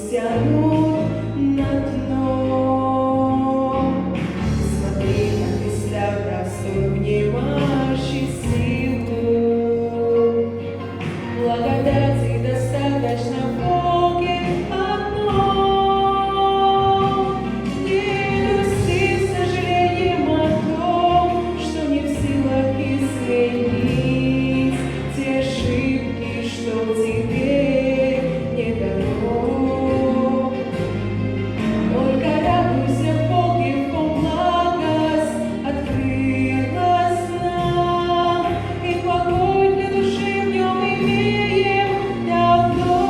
тянут на дно. Смотри, как весля простор внимающий силу. Благодати достаточно в Боге одно. Не грусти с сожалением о том, что не в силах изменить те ошибки, что тебе не дано. Только радуйся в Боге, в ком благость открылась нам, и покой для души в нем имеем давно.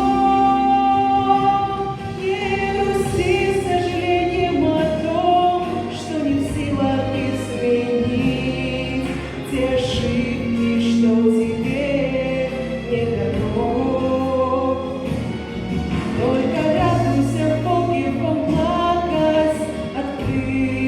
Не грусти с сожалением о том, что не в силах изменить те ошибки, что тебе не дано. Только радуйся в Боге, в ком благость открылась.